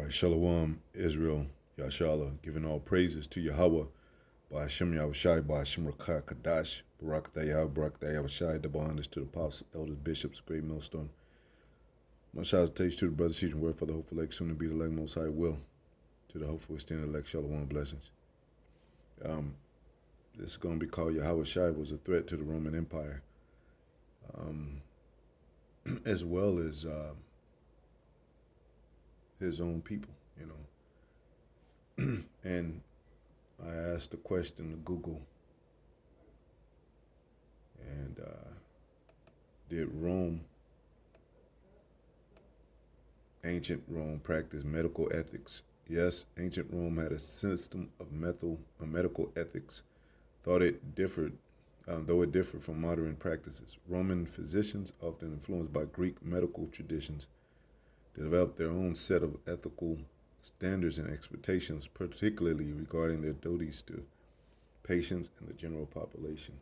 All right, Shalom, Israel, Yashala, giving all praises to Yahweh, by Hashem Yahawashi, by Hashem Rakah Kadash, Barak Thayah, Barak Yahawashi, double honors to the apostles, elders, bishops, great millstone. Much salutation to the brothers teaching word for the hopeful elect, soon to be the elect, most high will, to the hopeful extended elect, Shalom, blessings. This is going to be called Yahawashi was a threat to the Roman Empire, as well as his own people, and I asked a question to Google, and did ancient Rome practice medical ethics? Yes, ancient Rome had a system of medical ethics, though it differed from modern practices. Roman physicians, often influenced by Greek medical traditions, developed their own set of ethical standards and expectations, particularly regarding their duties to patients and the general population.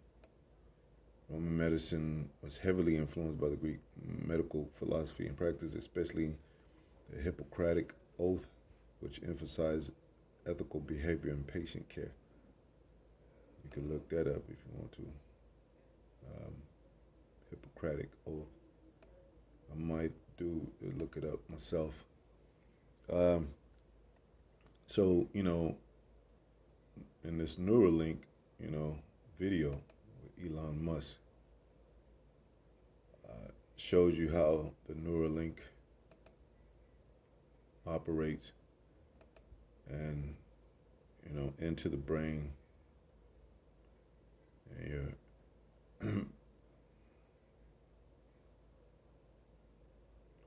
Roman medicine was heavily influenced by the Greek medical philosophy and practice, especially the Hippocratic Oath, which emphasized ethical behavior and patient care. You can look that up if you want to. Hippocratic Oath. I might look it up myself. So, in this Neuralink, video with Elon Musk, shows you how the Neuralink operates and, into the brain. And you're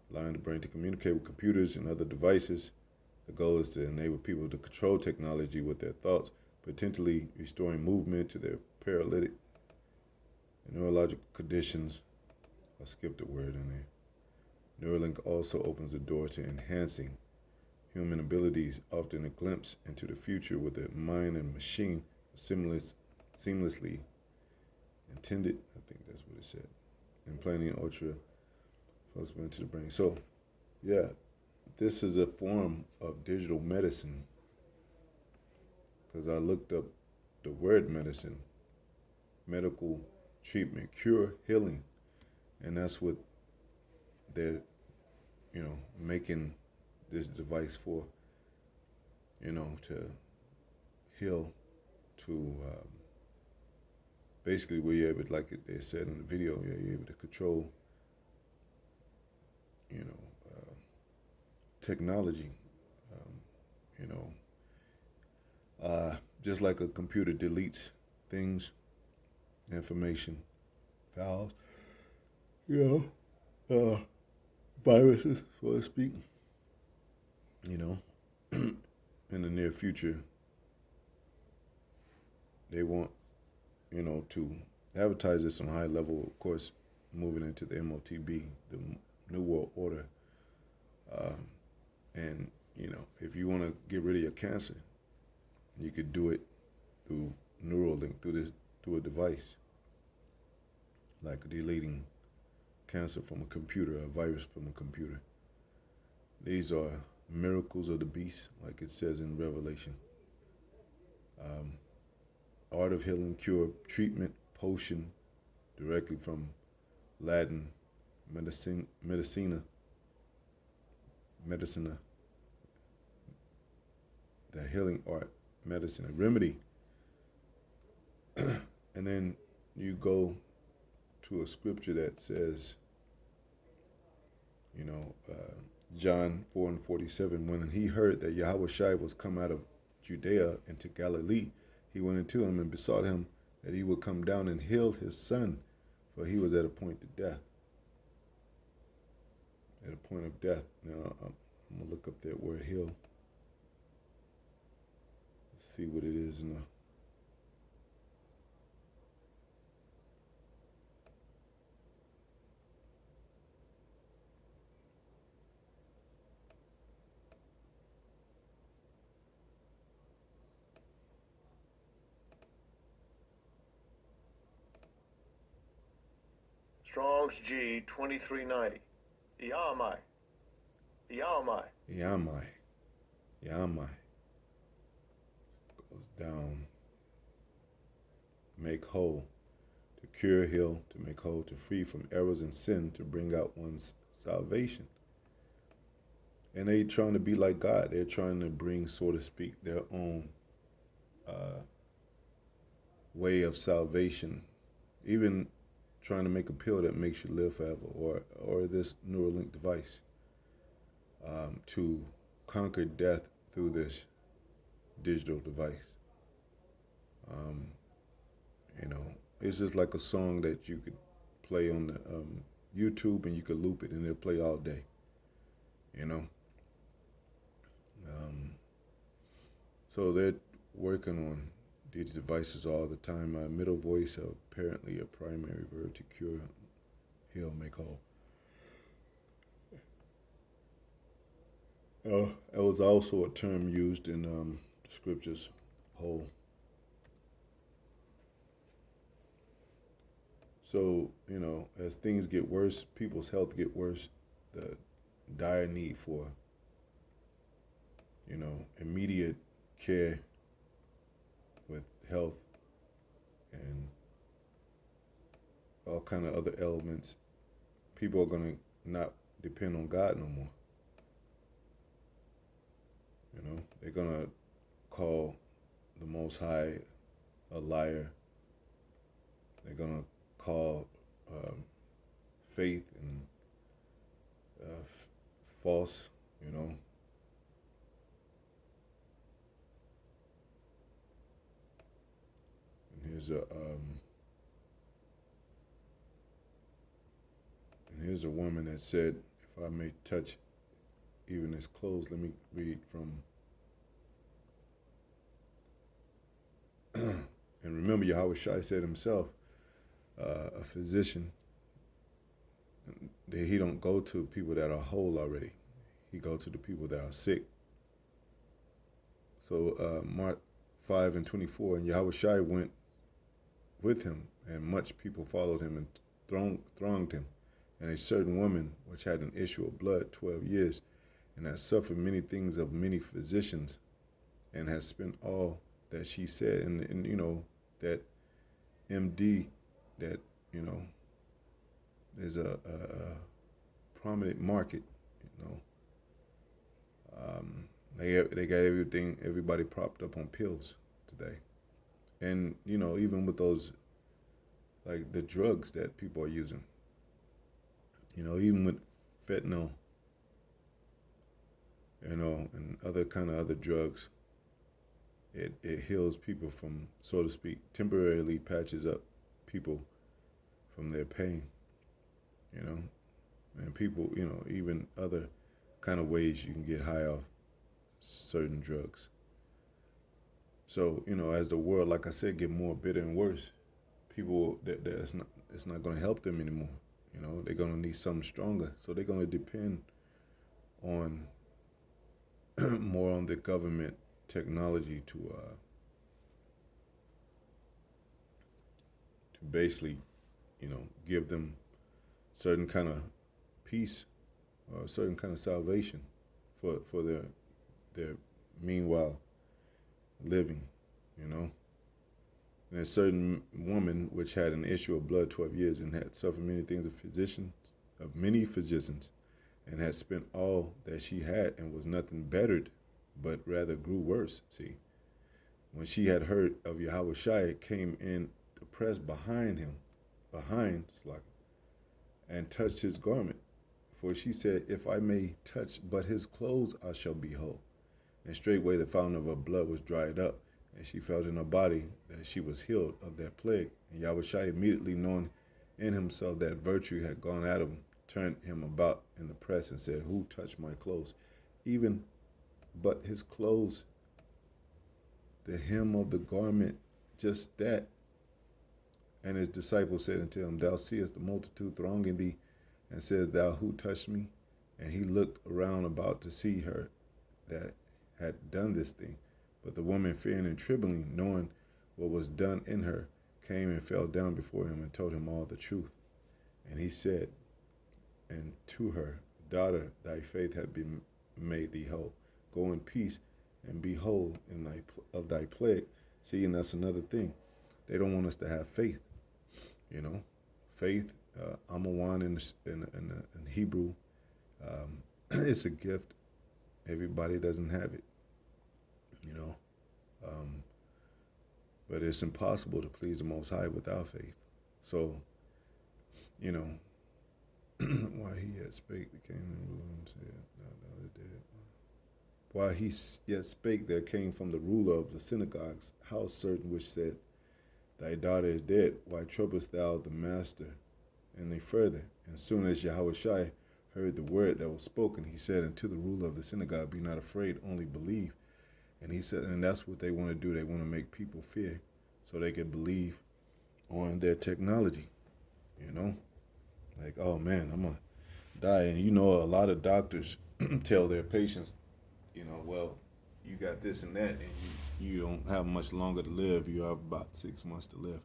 allowing the brain to communicate with computers and other devices. The goal is to enable people to control technology with their thoughts, potentially restoring movement to their paralytic and neurological conditions. I skipped a word in there. Neuralink also opens the door to enhancing human abilities, often a glimpse into the future with a mind and machine seamlessly intended. I think that's what it said. Implanting ultra flexible into the brain. So, yeah, this is a form of digital medicine, because I looked up the word medicine, medical treatment, cure, healing, and that's what they're, making this device for, to heal, to basically where you're able, like they said in the video, you're able to control, technology, just like a computer deletes things, information, files, viruses, so to speak, in the near future, they want, to advertise this on a high level, of course, moving into the MOTB, the New World Order. And, if you want to get rid of your cancer, you could do it through Neuralink, through a device, like deleting cancer from a computer, a virus from a computer. These are miracles of the beast, like it says in Revelation. Art of healing, cure, treatment, potion, directly from Latin, medicina, the healing art, medicine, a remedy. And then you go to a scripture that says, John 4:47, when he heard that Yahawashi was come out of Judea into Galilee, he went into him and besought him that he would come down and heal his son, for he was at a point of death. At a point of death. Now, I'm going to look up that word heal. See what it is in the Strong's G 2390. Yamai. Yamai. Yamai goes down, make whole, to cure, heal, to make whole, to free from errors and sin, to bring out one's salvation. And they trying to be like God. They're trying to bring, so to speak, their own uh, way of salvation, even trying to make a pill that makes you live forever, or this Neuralink device to conquer death through this digital device. Um, you know, it's just like a song that you could play on the YouTube and you could loop it and it'll play all day. You know, um, so they're working on these devices all the time. Middle voice, apparently a primary verb to cure, heal, make whole. It was also a term used in the scriptures, whole. So, as things get worse, people's health get worse, the dire need for, immediate care with health and all kind of other elements, people are going to not depend on God no more. They're going to call the Most High a liar. They're going to call faith and false, And here's a woman that said, "If I may touch even his clothes," let me read from. And remember, Yahawashi said himself, a physician, he don't go to people that are whole already. He go to the people that are sick. So Mark 5:24, and Yahawashi went with him, and much people followed him and thronged him. And a certain woman, which had an issue of blood 12 years, and had suffered many things of many physicians, and has spent all that she said, and that MD, that there's a prominent market, they got everybody propped up on pills today, and even with those, like the drugs that people are using, even with fentanyl, and other drugs, it heals people from, so to speak, temporarily patches up people from their pain, and people, even other kind of ways you can get high off certain drugs. So, as the world, like I said, get more bitter and worse, people it's not going to help them anymore. They're going to need something stronger. So they're going to depend on more on the government technology to basically, give them certain kind of peace or a certain kind of salvation for their meanwhile living, And a certain woman which had an issue of blood 12 years and had suffered many things of many physicians, and had spent all that she had and was nothing bettered, but rather grew worse. See, when she had heard of Yahawashi, came in to press behind, and touched his garment. For she said, "If I may touch but his clothes, I shall be whole." And straightway the fountain of her blood was dried up, and she felt in her body that she was healed of that plague. And Yahawashi, immediately knowing in himself that virtue had gone out of him, turned him about in the press and said, "Who touched my clothes?" Even but his clothes, the hem of the garment, just that. And his disciples said unto him, "Thou seest the multitude thronging thee, and said thou, Who touched me?" And he looked around about to see her that had done this thing. But the woman, fearing and trembling, knowing what was done in her, came and fell down before him and told him all the truth. And he said, and to her, "Daughter, thy faith hath been made thee whole. Go in peace and be whole in of thy plague. See, and that's another thing. They don't want us to have faith. You know, faith. Amawan in Hebrew, it's a gift. Everybody doesn't have it. You know, um, but it's impossible to please the Most High without faith. So, you know, why he had spake, the came and ruled and said, "No, the dead." While he yet spake, there came from the ruler of the synagogue's house certain which said, "Thy daughter is dead. Why troublest thou the master any further?" And soon as Yahawashi heard the word that was spoken, he said unto the ruler of the synagogue, "Be not afraid, only believe." And he said, and that's what they want to do. They want to make people fear so they can believe on their technology. You know, like, oh man, I'm gonna die. And you know, a lot of doctors tell their patients, you know, well, you got this and that, and you don't have much longer to live. You have about 6 months to live.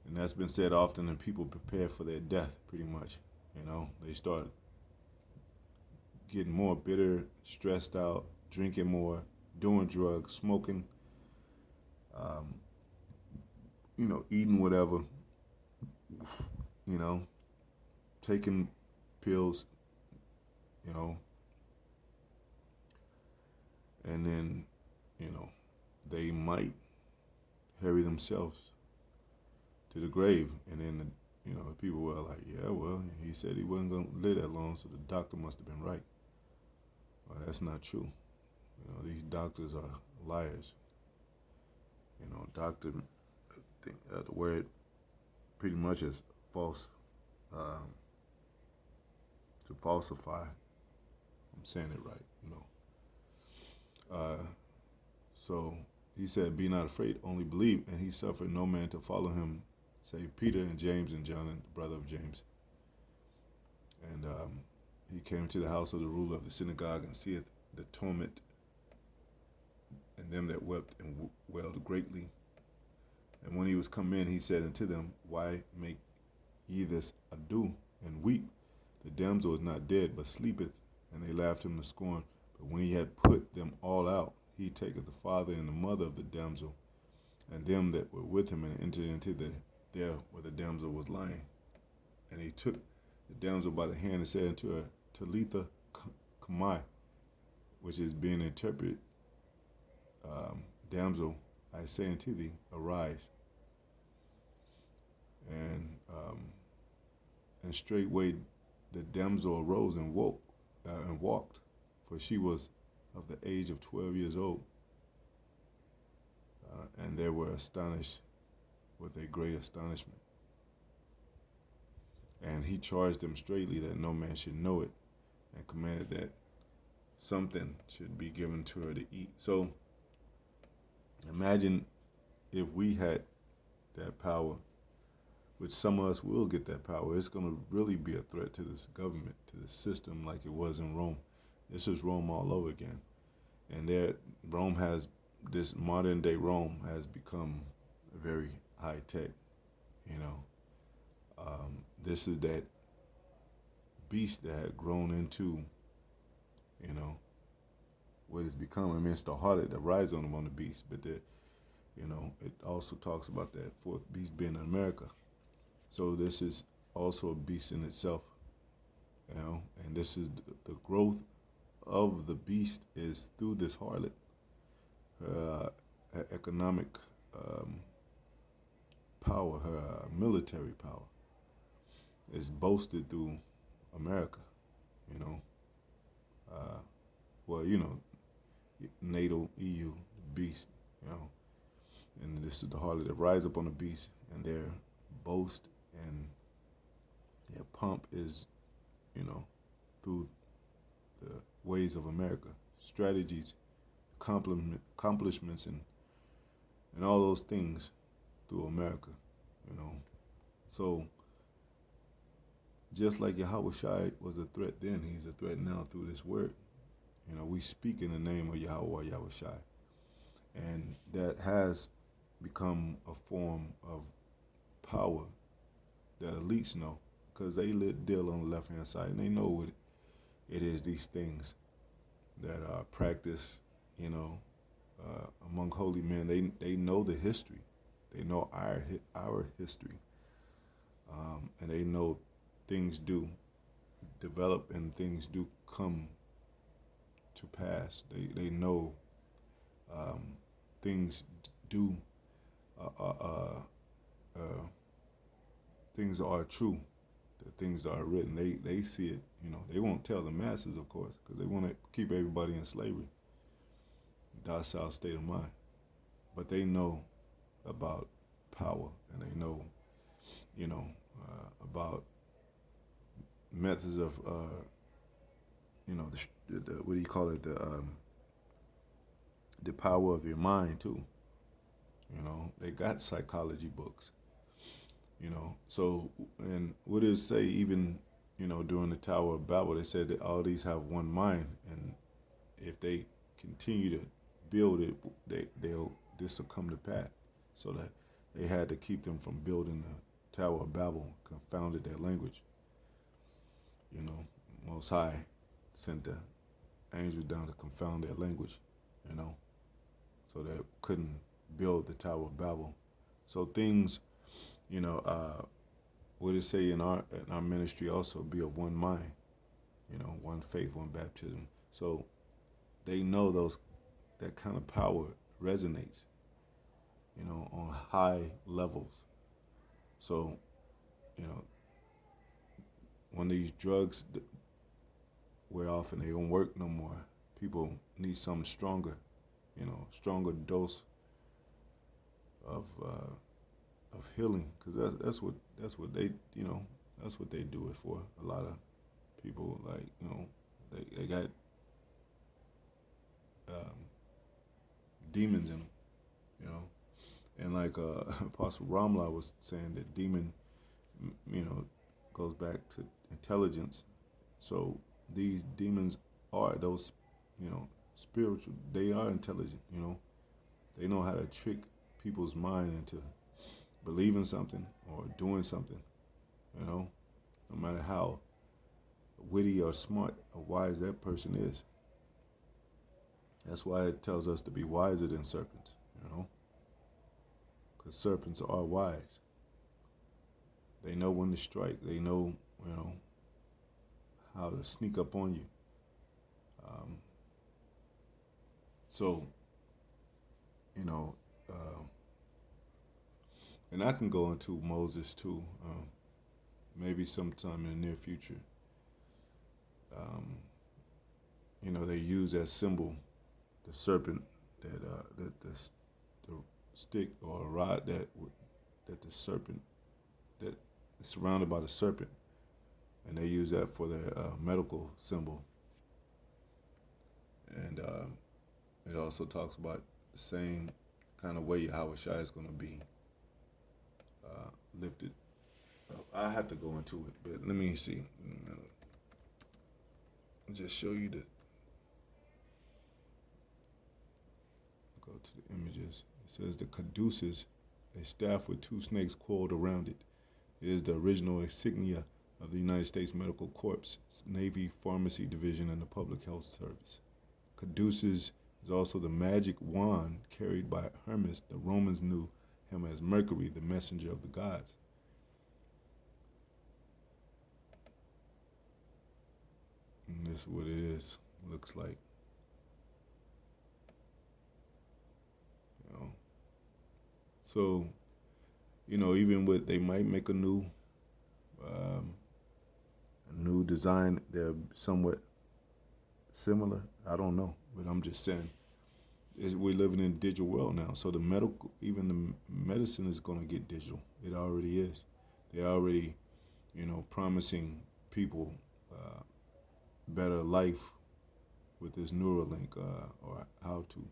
And that's been said often, and people prepare for their death pretty much. You know, they start getting more bitter, stressed out, drinking more, doing drugs, smoking, you know, eating whatever, you know, taking pills, you know, and then, you know, they might hurry themselves to the grave. And then, you know, people were like, yeah, well, he said he wasn't going to live that long, so the doctor must have been right. Well, that's not true. You know, these doctors are liars. You know, doctor, the word pretty much is false, to falsify. I'm saying it right, you know. So he said, "Be not afraid, only believe." And he suffered no man to follow him, save Peter and James and John, and the brother of James. And he came to the house of the ruler of the synagogue, and seeth the torment, and them that wept and wailed greatly. And when he was come in, he said unto them, "Why make ye this ado and weep? The damsel is not dead, but sleepeth." And they laughed him to scorn. But when he had put them all out, he taketh the father and the mother of the damsel, and them that were with him, and entered into there where the damsel was lying. And he took the damsel by the hand and said unto her, "Talitha cumi," which is being interpreted, "Damsel, I say unto thee, arise." And straightway the damsel arose and walked, for she was of the age of 12 years old. And they were astonished with a great astonishment. And he charged them straitly that no man should know it, and commanded that something should be given to her to eat. So imagine if we had that power, which some of us will get that power. It's going to really be a threat to this government, to the system, like it was in Rome. This is Rome all over again. And this modern day Rome has become very high tech, you know. This is that beast that had grown into, you know, what it's become. I mean, it's the harlot that rides on the beast, but you know, it also talks about that fourth beast being in America. So this is also a beast in itself, you know, and this is the growth of the beast is through this harlot. Her economic power, her military power is boasted through America, you know. Well, you know, NATO, EU, the beast, you know, and this is the harlot that rise up on the beast, and their boast and their pomp is, you know, through the ways of America, strategies, accomplishments, and all those things through America, you know. So just like Yahawashi was a threat then, he's a threat now through this word. You know, we speak in the name of Yahweh, Yahawashi, and that has become a form of power that elites know, because they deal on the left-hand side, and they know what it is, these things. that practice, you know, among holy men. They know the history. They know our history, and they know things do develop and things do come to pass. They know um, things do uh, uh, uh, uh, things are true. The things that are written, they see it. You know, they won't tell the masses, of course, because they want to keep everybody in slavery, docile state of mind. But they know about power, and they know, you know, about methods of, the what do you call it, the power of your mind too. You know, they got psychology books. You know, so and what did it say? Even during the Tower of Babel, they said that all these have one mind, and if they continue to build it, they'll this will come to pass. So that they had to keep them from building the Tower of Babel, confounded their language. You know, Most High sent the angels down to confound their language. You know, so they couldn't build the Tower of Babel. So things, you know, what it say in our ministry also be of one mind. You know, one faith, one baptism. So they know that kind of power resonates, on high levels. So, you know, when these drugs wear off and they don't work no more, people need something stronger, stronger dose of healing, because that's what that's what they do it for. A lot of people, like, they got um, demons in them, you know. And like Apostle Ramla was saying, that demon, you know, goes back to intelligence. So these demons are those, spiritual. They are intelligent. They know how to trick people's mind into believing something or doing something. No matter how witty or smart or wise that person is. That's why it tells us to be wiser than serpents. Because serpents are wise. They know when to strike. They know, how to sneak up on you. Um, so, you know, uh, and I can go into Moses too, maybe sometime in the near future. Um, they use that symbol, the serpent, that the stick or a rod that the serpent, that is surrounded by the serpent, and they use that for their medical symbol. And it also talks about the same kind of way Yahawashi is going to be lifted. I have to go into it, but let me see. I'll just show you go to the images. It says the caduceus, a staff with two snakes coiled around it. It is the original insignia of the United States Medical Corps, Navy Pharmacy Division, and the Public Health Service. Caduceus is also the magic wand carried by Hermes. The Romans knew him as Mercury, the messenger of the gods. And this is what it is. Looks like. So, even with, they might make a new design. They're somewhat similar. I don't know, but I'm just saying, we're living in a digital world now. So even the medicine is going to get digital. It already is. They're already, promising people better life with this Neuralink, or how to,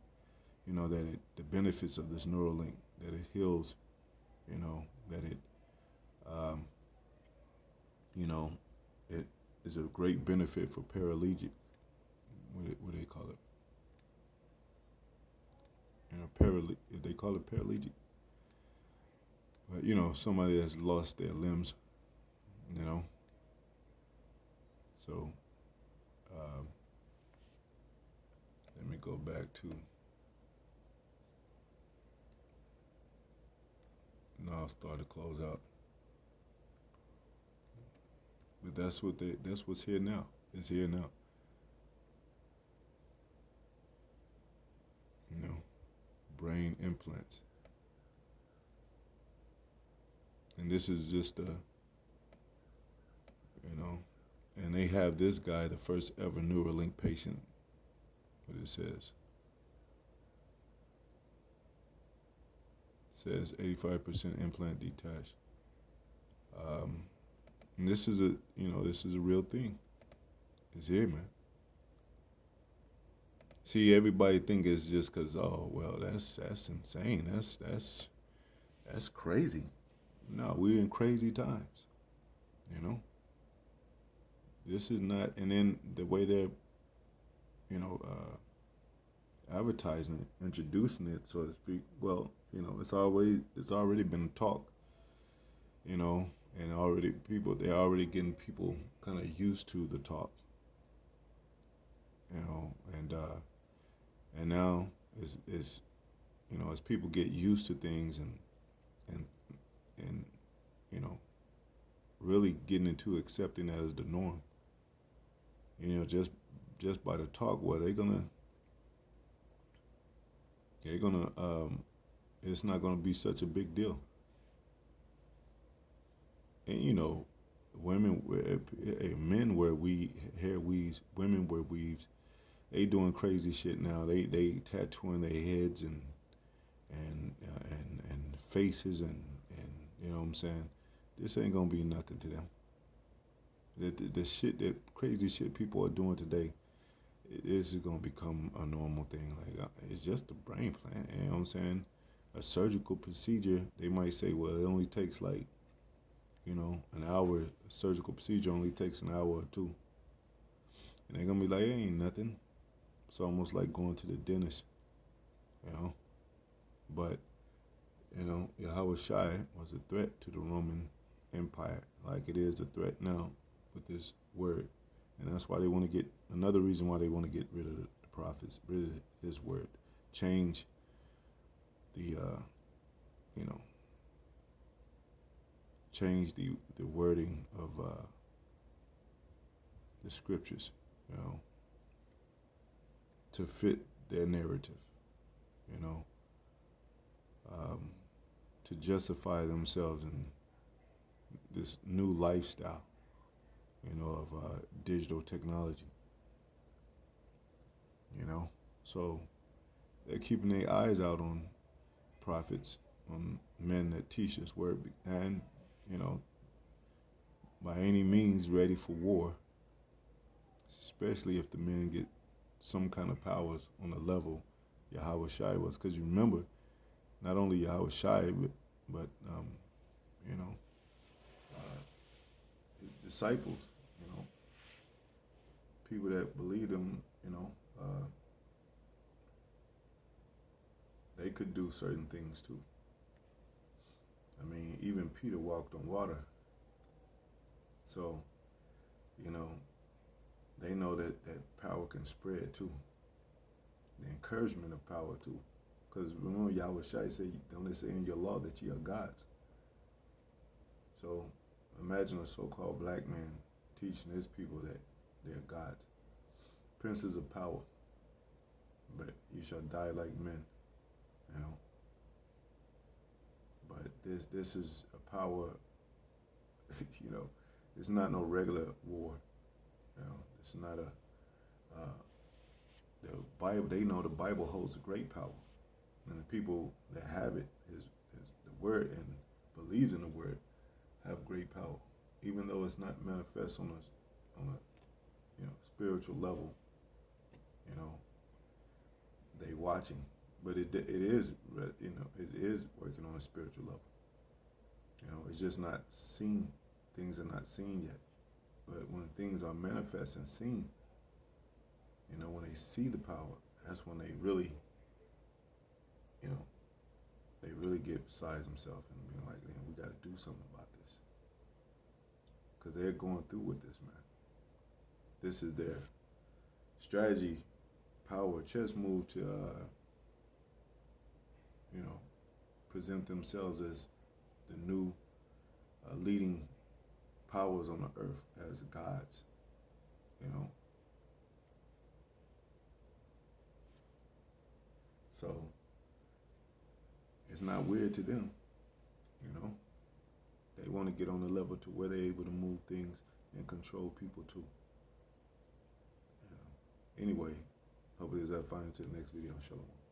the benefits of this Neuralink, that it heals, that it, um, it is a great benefit for paraplegic. What do they call it? They call it paralytic. But, somebody that's lost their limbs, you know. So, um, go back to. No, I'll start to close out. But that's what's here now. It's here now. You know, brain implants. And this is just you know, and they have this guy, the first ever Neuralink patient. What it says. It says 85% implant detached. And this is a real thing. It's here, man. See, everybody think it's just cause oh well, that's insane. That's crazy. No, we're in crazy times. You know, this is not. And then the way they're, you know, advertising it, introducing it, so to speak. Well, you know, it's already been talk. You know, and they're already getting people kind of used to the talk. You know, and now is you know, as people get used to things and and you know, really getting into accepting that as the norm. You know, just by the talk, well, they're gonna it's not gonna be such a big deal. And you know, men wear hair weaves, women wear weaves. They doing crazy shit now. They tattooing their heads and faces and you know what I'm saying. This ain't gonna be nothing to them. The shit, that crazy shit people are doing today, this is gonna become a normal thing. Like it's just a brain plant. You know what I'm saying? A surgical procedure, they might say, well, it only takes like, you know, an hour. A surgical procedure only takes an hour or two, and they're gonna be like, it ain't nothing. It's almost like going to the dentist, you know. But you know, Yahawashi was a threat to the Roman Empire, like it is a threat now with this word, and that's why they want to get another reason why they want to get rid of the prophets, rid of his word, change the you know, change the wording of the scriptures, you know, to fit their narrative, you know, to justify themselves in this new lifestyle, you know, of digital technology, you know. So they're keeping their eyes out on prophets, on men that teach this word, and, you know, by any means ready for war, especially if the men get some kind of powers on the level Yahawashi was. Because you remember, not only Yahawashi, but you know, disciples, you know, people that believed him, you know, they could do certain things too. I mean, even Peter walked on water. So, you know, they know that power can spread too. The encouragement of power too. Because remember, Yahawashi said, don't they say in your law that ye are gods? So imagine a so-called black man teaching his people that they're gods, princes of power, but you shall die like men, you know. But this is a power, you know, it's not no regular war, you know. It's not the Bible. They know the Bible holds a great power, and the people that have it is the word and believes in the word have great power, even though it's not manifest on a you know, spiritual level. You know, they watching, but it is, you know, it is working on a spiritual level. You know, it's just not seen. Things are not seen yet, but when things are manifest and seen, you know, when they see the power, that's when they really, you know, they really get beside themselves and being like, man, we got to do something about this. Because they're going through with this, man. This is their strategy power, chess moved to, you know, present themselves as the new leading powers on the earth as gods, you know. So it's not weird to them, you know. They want to get on the level to where they're able to move things and control people too. You know. Anyway, hopefully, as I find you to the next video. Shalom.